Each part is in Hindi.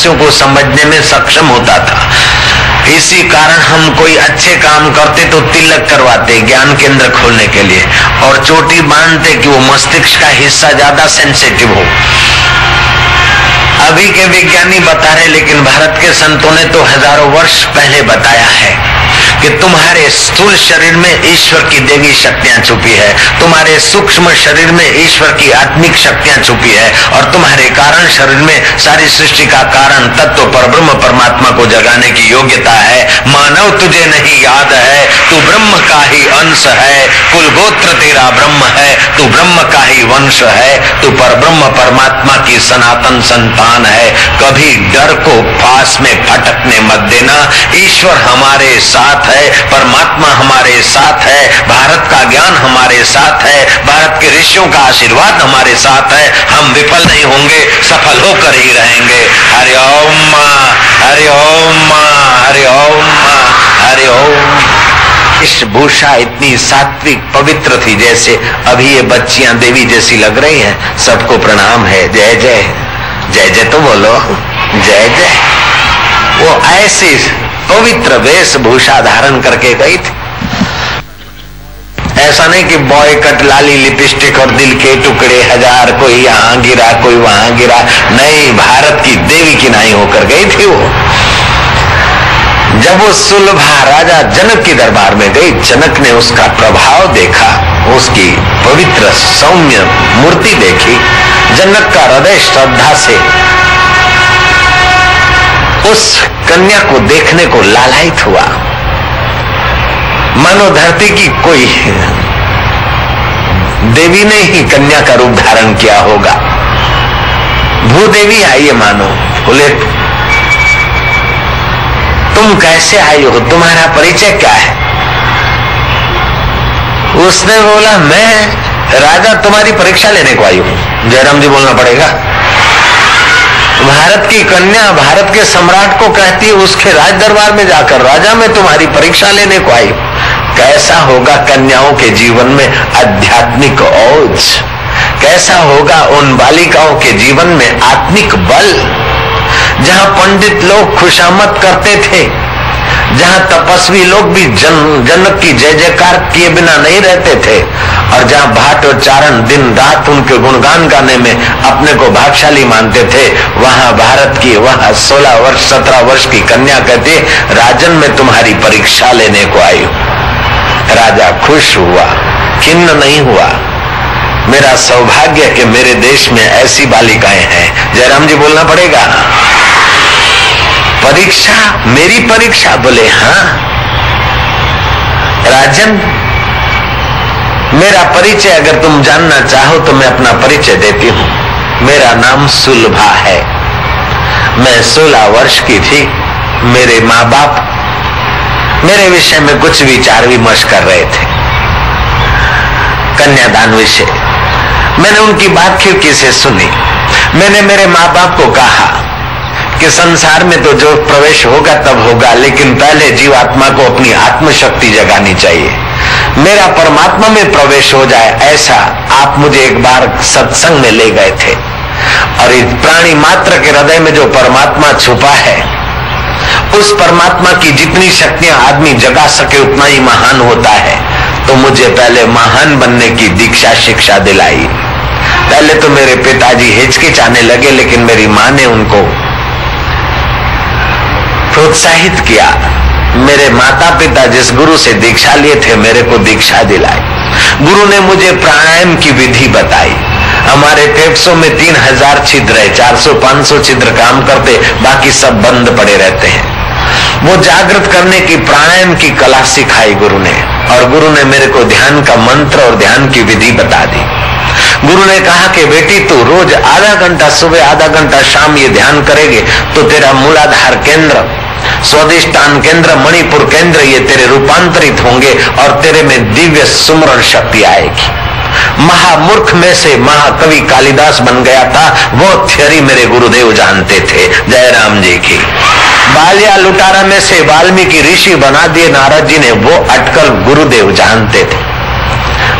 रहस्यों को समझने में सक्षम होता था। इसी कारण हम कोई अच्छे काम करते तो तिलक करवाते ज्ञान केंद्र खोलने के लिए, और चोटी बांधते कि वो मस्तिष्क का हिस्सा ज्यादा सेंसिटिव हो। अभी के विज्ञानी बता रहे, लेकिन भारत के संतों ने तो हजारों वर्ष पहले बताया है कि तुम्हारे स्थूल शरीर में ईश्वर की देवी शक्तियां छुपी है, तुम्हारे सूक्ष्म शरीर में ईश्वर की आत्मिक शक्तियां छुपी है, और तुम्हारे कारण शरीर में सारी सृष्टि का कारण तत्व पर ब्रह्म परमात्मा को जगाने की योग्यता है। मानव तुझे नहीं याद है, तू ब्रह्म का ही अंश है, कुल गोत्र तेरा ब्रह्म है, तू ब्रह्म का ही वंश है, तू पर ब्रह्म परमात्मा की सनातन संतान है। कभी डर को फांस में फटकने मत देना। ईश्वर हमारे साथ है, परमात्मा हमारे साथ है, भारत का ज्ञान हमारे साथ है, भारत के ऋषियों का आशीर्वाद हमारे साथ है। हम विफल नहीं होंगे, सफल होकर ही रहेंगे। हरि ओम मां, हरि ओम मां, हरि ओम मां, हरि ओम। इस भूषा इतनी सात्विक पवित्र थी, जैसे अभी ये बच्चियां देवी जैसी लग रही हैं। सबको प्रणाम है। जय जय, जय जय तो बोलो, जय जय। वो ऐसी पवित्र वेशभूषा धारण करके गई थी। ऐसा नहीं कि बॉय कट, लाली लिपस्टिक और दिल के टुकड़े हजार, कोई यहाँ गिरा कोई वहां गिरा, नहीं, भारत की देवी की नाई होकर गई थी वो। जब वो सुलभा राजा जनक के दरबार में गई, जनक ने उसका प्रभाव देखा, उसकी पवित्र सौम्य मूर्ति देखी। जनक का हृदय श्रद्धा से उस कन्या को देखने को लालायित हुआ, मानो धरती की कोई देवी ने ही कन्या का रूप धारण किया होगा। भूदेवी आई है मानो। बोले, तुम कैसे आई हो, तुम्हारा परिचय क्या है? उसने बोला, मैं राजा तुम्हारी परीक्षा लेने को आई हूं। जयराम जी बोलना पड़ेगा। भारत की कन्या भारत के सम्राट को कहती है उसके राज दरबार में जाकर, राजा मैं तुम्हारी परीक्षा लेने को आई। कैसा होगा कन्याओं के जीवन में आध्यात्मिक ओज, कैसा होगा उन बालिकाओं के जीवन में आत्मिक बल। जहां पंडित लोग खुशामद करते थे, जहां तपस्वी लोग भी जनक की जय जयकार किए बिना नहीं रहते थे, और जहां भाट और चारण दिन रात उनके गुणगान गाने में अपने को भाग्यशाली मानते थे, वहां भारत की वहां 16 वर्ष 17 वर्ष की कन्या कहती, राजन मैं तुम्हारी परीक्षा लेने को आई हूं। राजा खुश हुआ, खिन्न नहीं हुआ। मेरा सौभाग्य कि मेरे देश में ऐसी बालिकाएं हैं। जयराम जी बोलना पड़ेगा। परीक्षा, मेरी परीक्षा? बोले हाँ राजन, मेरा परिचय अगर तुम जानना चाहो तो मैं अपना परिचय देती हूं। मेरा नाम सुलभा है। मैं 16 वर्ष की थी। मेरे माँ बाप मेरे विषय में कुछ विचार विमर्श कर रहे थे, कन्यादान विषय। मैंने उनकी बात खिड़की से सुनी। मैंने मेरे माँ बाप को कहा कि संसार में तो जो प्रवेश होगा तब होगा, लेकिन पहले जीवात्मा को अपनी आत्मशक्ति जगानी चाहिए। मेरा परमात्मा में प्रवेश हो जाए, ऐसा आप मुझे एक बार सत्संग में ले गए थे। और इस प्राणी मात्र के हृदय में जो परमात्मा छुपा है, उस परमात्मा की जितनी शक्तियां आदमी जगा सके उतना ही महान होता है। तो मुझे पहले महान बनने की दीक्षा शिक्षा दिलाई। पहले तो मेरे पिताजी हिचकिचाने लगे, लेकिन मेरी माँ ने उनको प्रोत्साहित किया। मेरे माता पिता जिस गुरु से दीक्षा लिए थे, मेरे को दीक्षा दिलाई। गुरु ने मुझे प्राणायाम की विधि बताई। हमारे फेफड़ों में 3000 छिद्र है, 400-500 छिद्र काम करते, बाकी सब बंद पड़े रहते हैं। वो जागृत करने की प्राणायाम की कला सिखाई गुरु ने, और गुरु ने मेरे को ध्यान का मंत्र और ध्यान की विधि बता दी। गुरु ने कहा कि बेटी तू रोज आधा घंटा सुबह आधा घंटा शाम ये ध्यान करेगे तो तेरा मूलाधार केंद्र, स्वादिष्ठान केंद्र, मणिपुर केंद्र ये तेरे रूपांतरित होंगे और तेरे में दिव्य सुमरण शक्ति आएगी। महामूर्ख में से महाकवि कालिदास बन गया था, वो थियरी मेरे गुरुदेव जानते थे। जयराम जी की। बालिया लुटारा में से वाल्मीकि ऋषि बना दिए नारद जी ने, वो अटकल गुरुदेव जानते थे।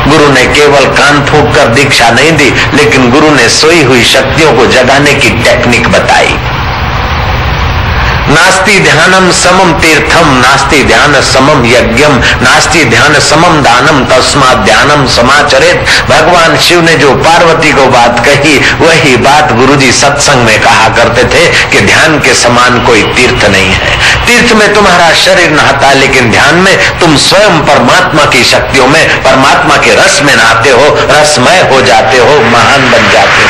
गुरु ने केवल कान फूंक कर दीक्षा नहीं दी, लेकिन गुरु ने सोई हुई शक्तियों को जगाने की टेक्निक बताई। नास्ति ध्यानम समम तीर्थम, नास्ति ध्यान समम यज्ञम, नास्ति ध्यान समम दानम, तस्मात् ध्यानम समाचरेत। भगवान शिव ने जो पार्वती को बात कही वही बात गुरुजी सत्संग में कहा करते थे कि ध्यान के समान कोई तीर्थ नहीं है। तीर्थ में तुम्हारा शरीर नहाता, लेकिन ध्यान में तुम स्वयं परमात्मा की शक्तियों में, परमात्मा के रस में नहाते हो, रसमय हो जाते हो, महान बन जाते हो।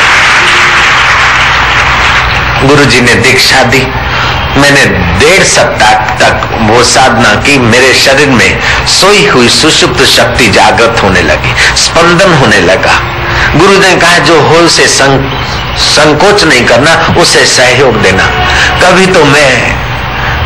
गुरुजी ने दीक्षा दी। मैंने 1.5 सप्ताह तक वो साधना की। मेरे शरीर में सोई हुई सुषुप्त शक्ति जागृत होने लगी, स्पंदन होने लगा। गुरु ने कहा जो हो से संकोच नहीं करना, उसे सहयोग देना। कभी तो मैं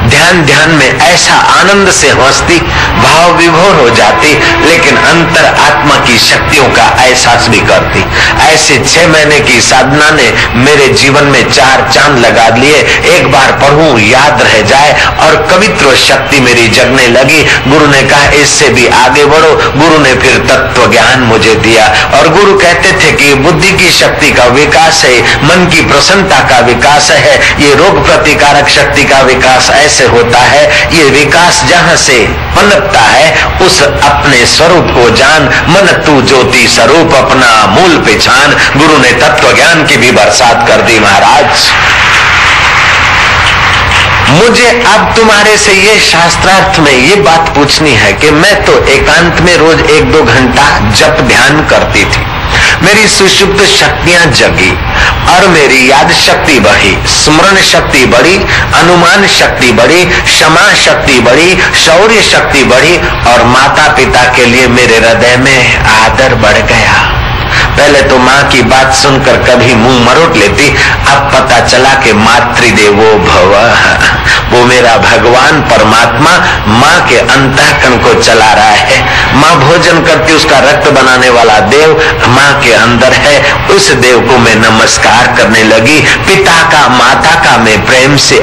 ध्यान में ऐसा आनंद से हंसती, भाव विभोर हो जाती, लेकिन अंतर आत्मा की शक्तियों का एहसास भी करती। ऐसे 6 महीने की साधना ने मेरे जीवन में 4 चांद लगा लिए। एक बार पढ़ूं याद रह जाए और कवित्व शक्ति मेरी जगने लगी। गुरु ने कहा इससे भी आगे बढ़ो। गुरु ने फिर तत्व ज्ञान मुझे दिया और गुरु कहते थे कि बुद्धि की शक्ति का विकास है, मन की प्रसन्नता का विकास है, ये रोग प्रतिकारक शक्ति का विकास ऐसे होता है। ये विकास जहां से पनपता है उस अपने स्वरूप को जान, मन तू ज्योति स्वरूप अपना मूल पहचान। गुरु ने तत्व ज्ञान की भी बरसात कर दी महाराज। मुझे अब तुम्हारे से ये शास्त्रार्थ में ये बात पूछनी है कि मैं तो एकांत में रोज 1-2 घंटा जप ध्यान करती थी। मेरी सुषुप्त शक्तियां जगी और मेरी याद शक्ति बढ़ी, स्मरण शक्ति बढ़ी, अनुमान शक्ति बढ़ी, क्षमा शक्ति बढ़ी, शौर्य शक्ति बढ़ी और माता पिता के लिए मेरे हृदय में आदर बढ़ गया। पहले तो माँ की बात सुनकर कभी मुंह मरोड़ लेती, अब पता चला कि मातृदेवो भव, वो मेरा भगवान परमात्मा माँ के अंतःकरण को चला रहा है। माँ भोजन करती, उसका रक्त बनाने वाला देव माँ के अंदर है। उस देव को मैं नमस्कार करने लगी। पिता का, माता का मैं प्रेम से